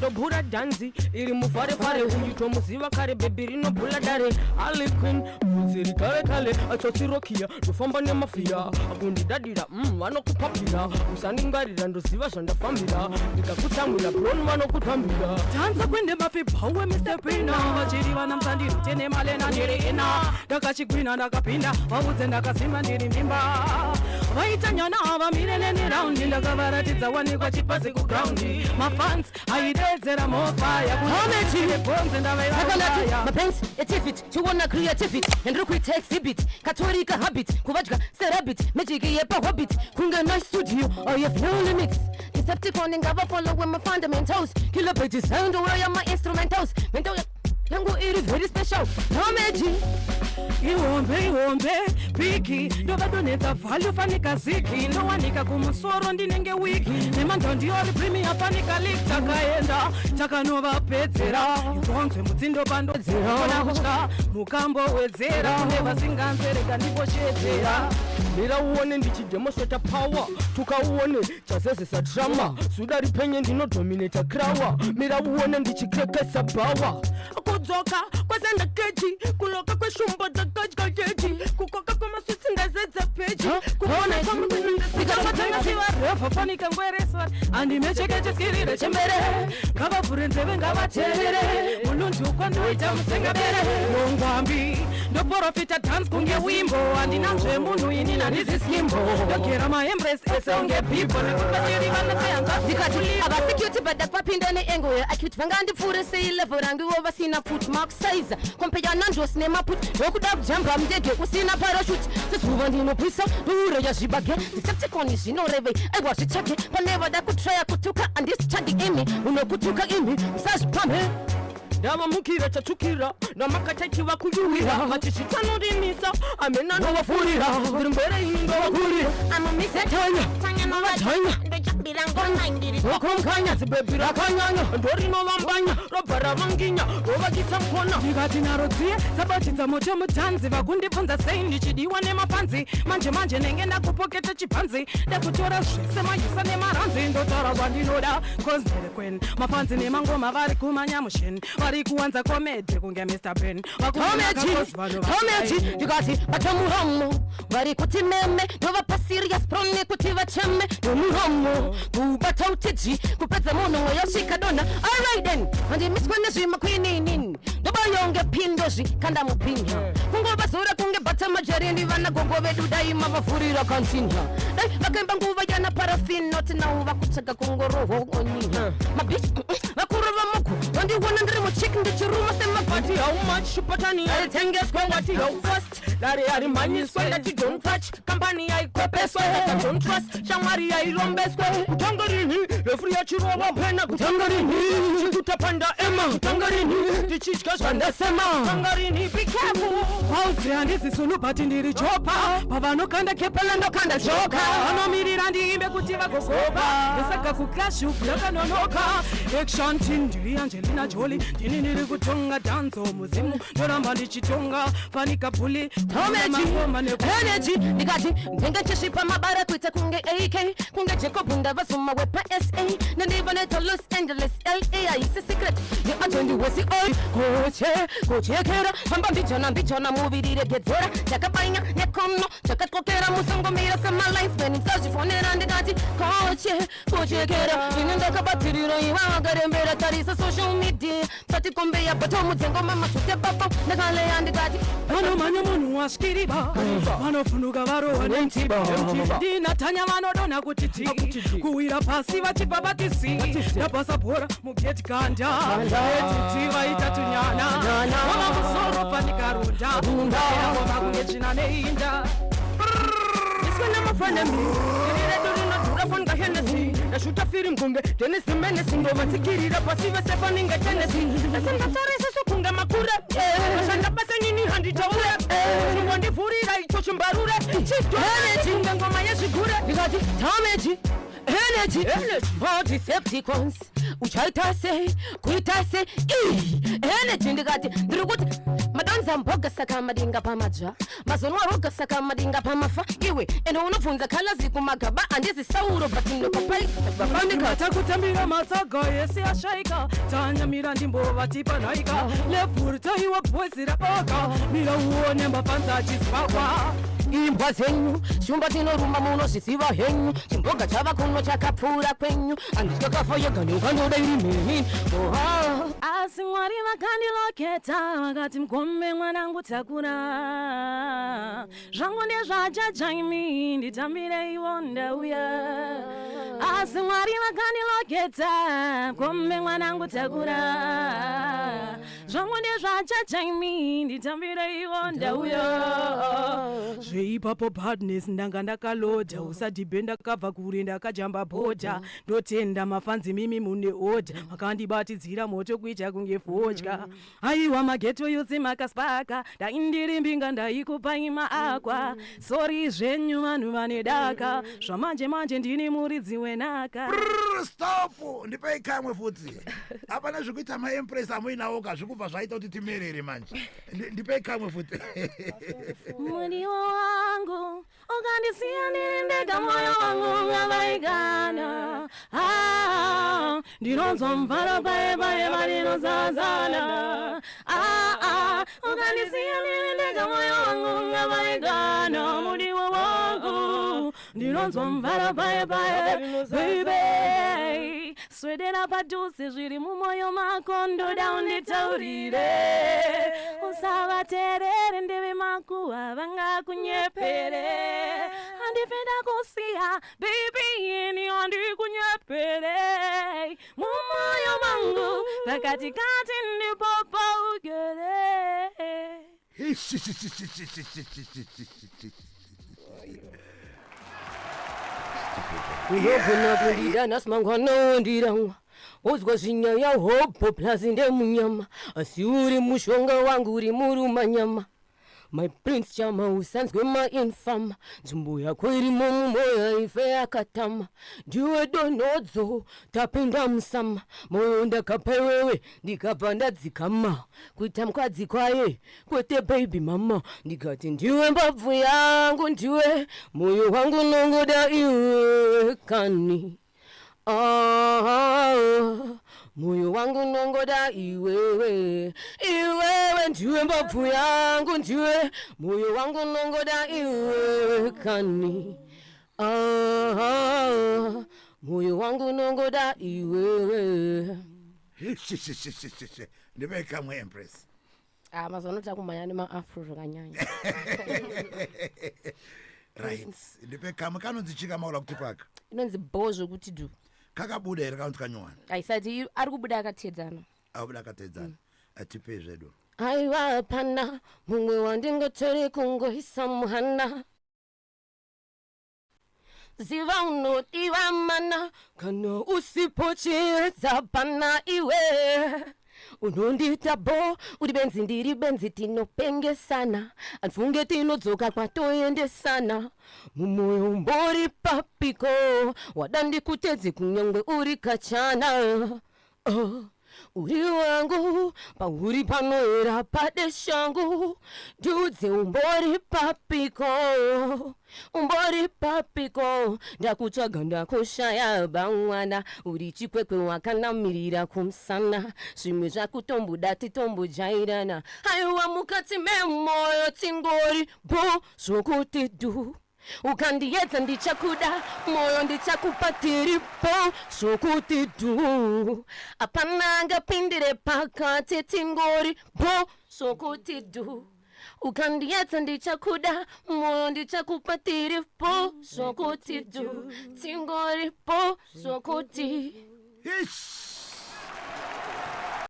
Tobura danzi iri mufare fare uyito muziva kare baby rino bula dare Ali queen muziri kare kale Tsotsi rokia dufamba ne mafia abundi dadira wano kupapira usaningarira ndoziva zvandafambira ndikakutsamwira blon wano kutambira Danza kwende mafi pawe Mr. Pina vachiri vana msandiri tene malena ndiri ina ndakachigwina ndakapinda vavudze ndakasima ndiri mimba vaitanyana vamireleni raundi ndakavaratidza wanikwa chipazi kugraundi mafans aidedzera mofaya kunebonze ndavaivaya mapenzi etifit chiona creativity ndiri kuita exhibit katorika habit kuvadya serabit magic yepahobbit kunge nice studio I have no limits Decepticon ngavafollow with my fundamentals kilobyte sound where my instrumentals mental yangu iri very special Tomeji Iwombe biki ndovadonedza value fanika ziki ndowanika kumusoro ndinenge wiki nemando ndiori premier fanika league takaenda takanovapedzera itonzwe mudzindo pandodzera ona kutya mukambo wedzera kune vasinganzereka ndimboshedzera mira uone ndichidemonstrata power tukauone chazezesa drama suda ripenye ndinodominata krawa mira uone ndichikrekesa bawa kudzoka kwazendakeji kuloka kweshumbo dzakadyajeji kukoka kwamaswitsi ngazedza peji kuona kwamundikatsatanasivarefa fanika ngwereswa andimechekecheskirire chembere ngavavhure nzeve ngavateerere mulundu kwandoita musengabere nongwambi ndoprofita dance kunge wimbo andinanzve munhu ini nandizisimbo ndogera maembrace ese unge people nekupatiri vanaseyanzazikati abasecurity badakvapinda neengo acute vangandipfure sei level ranguvo vasina footmark size kompeya nanjos nemaput ndokuda kujamba mndege usina parachute sezuva ndinopisa dure yazvibage decepticon zvinoreve aiwa zvichake pane vada kutraya kutuka andisichadi imi unokutuka imi usazvipamhe ndavamukira chatsukira namakatachiva kuyuwira vachizvitanorimisa amena novafurira ndiri mbere ini ndovakurira okomkanya zibebi rakanyanya ndorinovambanya robva ravanginya rovakisa mkona ndikati naro dziye sabatidza moto mutanzi vakundibvunza sei ndichidiwa nemapanzi manje nenge ndakupoketa chibhanzi ndekutora zvese mayisa nemaranzi ndotaura kwandinoda kozderekwen mapanzi nemangoma vari kumanyamusheni vari kuwanza komedi kunge Mr. Ben Tomeji ndikati vatamuromo vari kuti meme ndovapa serious prone kuti vacheme nomuromo kubata utiji kupedza munhu mwoyosvika dona alright then andimiswa nezvimakwinini ndobayonge pindozvi kanda mupinja kungovazora kunge bata majarendi vana gogo vedu daima vavhurira kantinha dai vakaimba nguva yana parafin noti navo vakutsvaga kungorohwa koniha mabhichi vakuru vamuku vandiona ndiri muchiki ndichiruma semabhati how much patani yaitengeswa wati how fast lari yarimhanyiswa ndati don't touch kambani yaikwepeswa saka don't trust shamwari yairombeswa kutangarini refuri yachirova pena kutangarini chikutapanda ema kutangarini ndichitya zvandasema kutangarini be careful pauzi handizisunu bhati ndiri chopa pavanokanda kepala ndokanda joka vanomirira ndiimbe kuti vagogopa ndesaka kuclash yakanonoka action team ndiri Angelina Jolie ndini ndiri kutonga danzo muzimu ndoramba ndichitonga fanika buli Tomeji ndikati ndenge chishipa mabara kuita kunge AK kunge Jacob ndavazuma wepa SA ndandivoneta Los Angeles LA aisi secret ni atendi wesi oi kochekera hamba mbichona muvirire gedzera takabanya nekono takatokera musongomira sema lines when nsazifonera ndikati kochekera ine ndakabatirira ivagarembera tarisa social media tati kombe ya bato mudzengo mama chote baba ndakale andikati vanomanya munhu wasviriba vanofunuka varohwa nemtiba ndina Tanyah vanodonha kuti ti kuwira pasi vachibva vatisi ndabhasa bhora mugeti ganda etiti vaita tunyana vava musoro pandikarunda yavo vakunge tsvina neinda iswena mafrenemy iriredo rinodhura fonga Hennessy ndashuta film kunge Dennis the Menace ndovatsikirira pasi vese paninge Tennessee ndasendatarisa sokunge makure vashanda basa nini handitaure chingondivhurira icho chimbarure chidoechi kunge ngoma yezvigure ndikati Tomeji energy, all Decepticons. Uchaitase, kuitase, energy ndikati ndikuti madonza mboga saka madinga pamaja mazonwa roga saka madinga pamafa iwe eno unofunza kala ziku magaba andezi sauro batino papai babandika takutambira matsaga yesi ashaika tanya mira ndimbo vatipa naika lefurta iwa bwezira oga mira uone mafanza chisvakwa imbwa zenyu shumba tinorumba muno zvisiva henyu chimboga chava kuno chakapfuura kwenyu andikakafoyega neukanoda iri mheni asi mwari vakandiloketa vakati mgombe mwanangu takura zvangu ndezvajajaimi nditambire iwo ndauya asi mwari vakandiloketa mgombe mwanangu takura zvangu ndezvajajaimi nditambire iwo ndauya zveipapo badness ndanga ndakalodha usadhibhe ndakabva kure ndakajamba bhodha ndotenda mafanzi mimi mune odha makandibatidzira moto kuita kunge fodya aiwa mageto yose makaspaka ndaindiri mbinga ndaikupai maakwa sori zvenyu vanhu vane daka zvamanje manje ndini muridzi wenaka stop ndipei kamwe futi hapana zvekuita maempress amuinawoka zvikubva zvaita kuti timerere manje ndipei kamwe futi mudiwa wangu ukandisiya ndiri ndega moyo wangu ngavaigana ndinonzwa mvara paye paye varinozazana ukandisiya ndiri ndega moyo wangu ngavaigana mudiwa wangu ndinonzwa mvara paye paye baby swedera padhuze zviri mumoyo mako ndoda unditaurire usavateerere ndeve makuhwa vangakunyepere handipenda kusiya baby ini handikunyepere mumoyo mangu pakatikati ndipo paugere uyogona kundida nasimangwana ondiramwa uzwa zvinyaya hopo plazi ndemunyama asi uri mushonga wangu uri murumanyama my prince chama usanzwe mainfama nzvimbo yako irimo mumoyo ife yakatama ndiwe donodzo tapinda musama moyo ndakapa iwewe ndikabva ndadzikama kuita mukadzi kwaye kwete baby mama ndikati ndiwe mbabvu yangu ndiwe moyo wangu nongoda iwe kani moyo wangu nongoda iwewe ndiwe mbabvu yangu ndiwe moyo wangu nongoda iwewe kani moyo wangu nongoda iwewe ndipei kamwe empress mazvanota kumhanya nemaafro zvakanyanya right ndipei kamwe kanonzi chika maula kuti paka inonzi bho zvokuti du kakabuda here kanonzi kanyuwana aisati ari kubuda akatedzana abuda akatedzana atipei zvedu aiwa hapana mumwe wandingotori kungoisa muhana ziva unodiwa mana kana usipochiedza pana iwe unondita bo uri benzi ndiri benzi tinopengesana anfunge tinodzoka kwatoendesana mumoyo umbori papiko wada ndikutedzi kunyangwe uri kachana uri wangu pauri panoera pade shangu ndudze umbori papiko ndakutsvaga ndakushaya bamwana uri chikwekwe wakanamirira kumusana zvimwe zvakutomboda titombojairana aiwa mukati memoyo tingori bo zvokuti du ukandiedza ndichakuda moyo ndichakupa tiripo zvokuti du apana angapindire pakati tingori bo zvokuti du ukandiedza ndichakuda moyo ndichakupa tiripo zvokuti du tingori po zvokuti